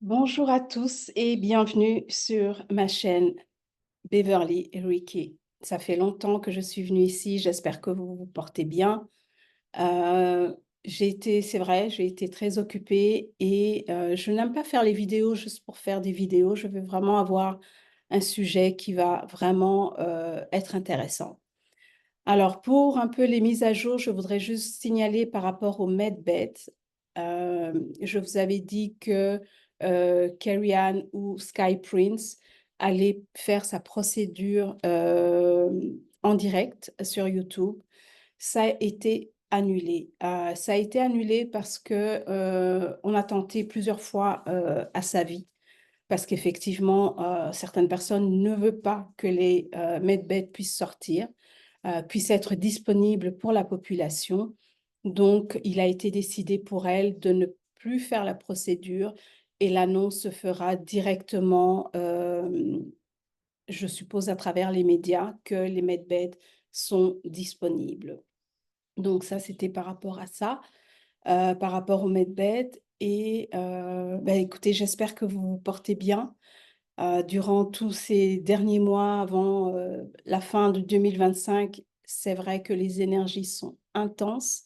Bonjour à tous et bienvenue sur ma chaîne Beverly et Ricky. Ça fait longtemps que je suis venue ici, j'espère que vous vous portez bien. C'est vrai, j'ai été très occupée et je n'aime pas faire les vidéos juste pour faire des vidéos. Je veux vraiment avoir un sujet qui va vraiment être intéressant. Alors, pour un peu les mises à jour, je voudrais juste signaler par rapport au Medbed. Je vous avais dit que Carrie-Anne ou Sky Prince allait faire sa procédure en direct sur YouTube. Ça a été annulé. Ça a été annulé parce que on a tenté plusieurs fois à sa vie. Parce qu'effectivement, certaines personnes ne veulent pas que les Medbed puissent sortir puisse être disponible pour la population. Donc, il a été décidé pour elle de ne plus faire la procédure et l'annonce se fera directement, je suppose, à travers les médias que les medbeds sont disponibles. Donc, ça, c'était par rapport à ça, par rapport aux medbeds. Et écoutez, j'espère que vous vous portez bien. Durant tous ces derniers mois avant la fin de 2025, c'est vrai que les énergies sont intenses.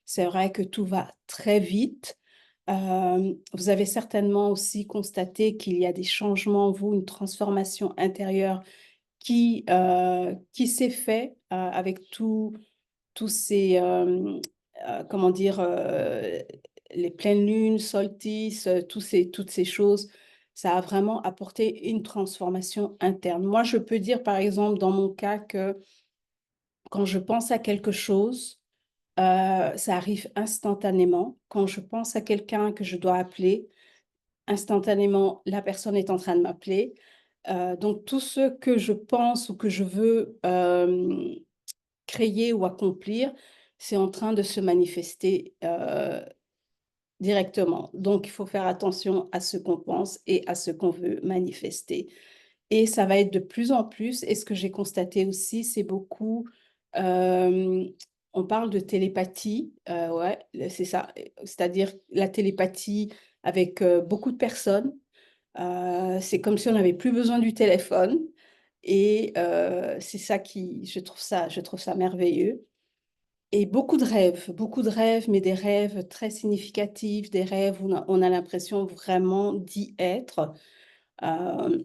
C'est vrai que tout va très vite. Vous avez certainement aussi constaté qu'il y a des changements en vous, une transformation intérieure qui s'est fait avec tous ces, comment dire, les pleines lunes, solstices, toutes ces choses, ça a vraiment apporté une transformation interne. Moi, je peux dire, par exemple, dans mon cas, que quand je pense à quelque chose, ça arrive instantanément. Quand je pense à quelqu'un que je dois appeler, instantanément, la personne est en train de m'appeler. Donc, tout ce que je pense ou que je veux créer ou accomplir, c'est en train de se manifester directement. Donc, il faut faire attention à ce qu'on pense et à ce qu'on veut manifester. Et ça va être de plus en plus, et ce que j'ai constaté aussi, c'est beaucoup, euh, on parle de télépathie, ouais, c'est ça, c'est-à-dire la télépathie avec beaucoup de personnes. C'est comme si on n'avait plus besoin du téléphone. Et c'est ça je trouve ça merveilleux. Et beaucoup de rêves, mais des rêves très significatifs, des rêves où on a l'impression vraiment d'y être. Euh,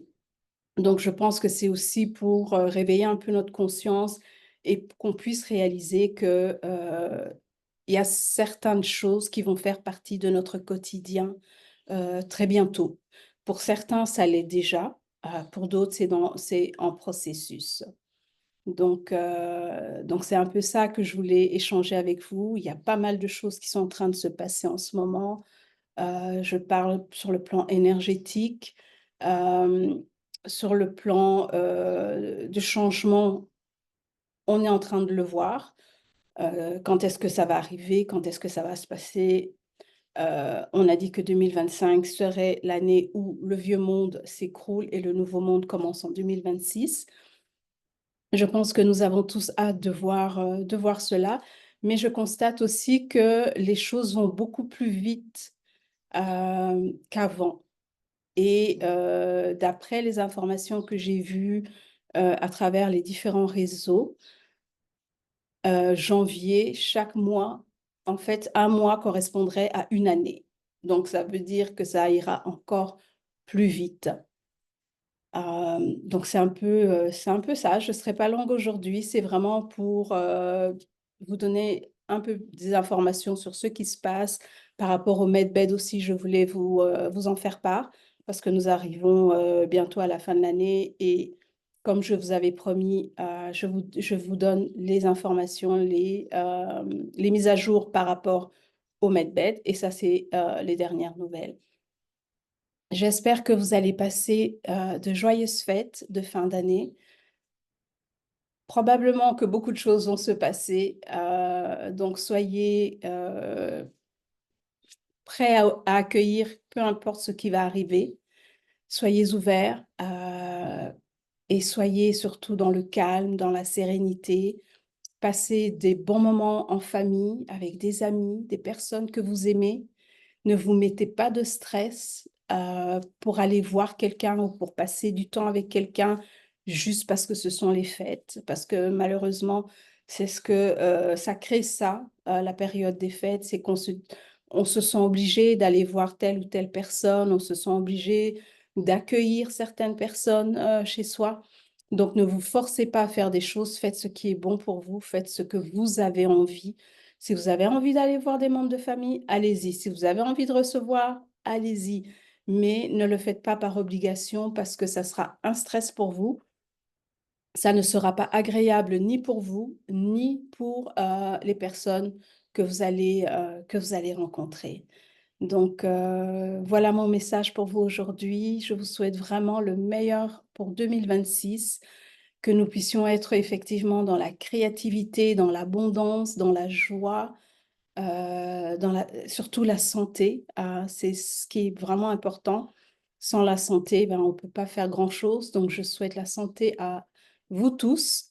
donc, je pense que c'est aussi pour réveiller un peu notre conscience et qu'on puisse réaliser que il y a certaines choses qui vont faire partie de notre quotidien très bientôt. Pour certains, ça l'est déjà. Pour d'autres, c'est en processus. Donc c'est un peu ça que je voulais échanger avec vous. Il y a pas mal de choses qui sont en train de se passer en ce moment. Je parle sur le plan énergétique, euh, sur le plan de changement, on est en train de le voir. Quand est-ce que ça va arriver? Quand est-ce que ça va se passer? On a dit que 2025 serait l'année où le vieux monde s'écroule et le nouveau monde commence en 2026. Je pense que nous avons tous hâte de voir cela, mais je constate aussi que les choses vont beaucoup plus vite qu'avant. Et d'après les informations que j'ai vues à travers les différents réseaux, janvier, chaque mois, en fait, un mois correspondrait à une année. Donc, ça veut dire que ça ira encore plus vite. Donc c'est un peu ça. Je ne serai pas longue aujourd'hui. C'est vraiment pour vous donner un peu des informations sur ce qui se passe par rapport au Medbed aussi. Je voulais vous en faire part parce que nous arrivons bientôt à la fin de l'année et comme je vous avais promis, je vous donne les informations, les mises à jour par rapport au Medbed et ça, c'est les dernières nouvelles. J'espère que vous allez passer de joyeuses fêtes de fin d'année. Probablement que beaucoup de choses vont se passer, donc soyez prêts à accueillir peu importe ce qui va arriver. Soyez ouverts et soyez surtout dans le calme, dans la sérénité. Passez des bons moments en famille, avec des amis, des personnes que vous aimez. Ne vous mettez pas de stress. pour aller voir quelqu'un ou pour passer du temps avec quelqu'un juste parce que ce sont les fêtes. Parce que malheureusement, c'est ce que ça crée ça, la période des fêtes, c'est on se sent obligé d'aller voir telle ou telle personne, on se sent obligé d'accueillir certaines personnes chez soi. Donc, ne vous forcez pas à faire des choses, faites ce qui est bon pour vous, faites ce que vous avez envie. Si vous avez envie d'aller voir des membres de famille, allez-y. Si vous avez envie de recevoir, allez-y. Mais ne le faites pas par obligation parce que ça sera un stress pour vous. Ça ne sera pas agréable ni pour vous, ni pour les personnes que vous allez rencontrer. Donc, voilà mon message pour vous aujourd'hui. Je vous souhaite vraiment le meilleur pour 2026, que nous puissions être effectivement dans la créativité, dans l'abondance, dans la joie, surtout la santé, c'est ce qui est vraiment important. Sans la santé, ben, on ne peut pas faire grand-chose. Donc, je souhaite la santé à vous tous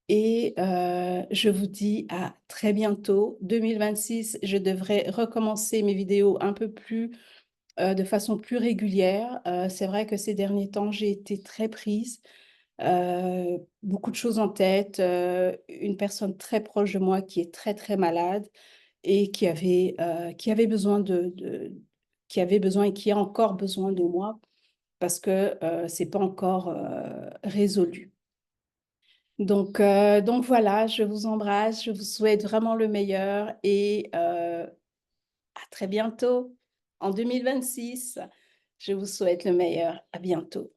et je vous dis à très bientôt. 2026, je devrais recommencer mes vidéos un peu plus, de façon plus régulière. C'est vrai que ces derniers temps, j'ai été très prise, beaucoup de choses en tête, une personne très proche de moi qui est très, très malade et qui avait besoin qui avait besoin et qui a encore besoin de moi parce que c'est pas encore résolu. Donc voilà, je vous embrasse, je vous souhaite vraiment le meilleur et à très bientôt en 2026. Je vous souhaite le meilleur. À bientôt.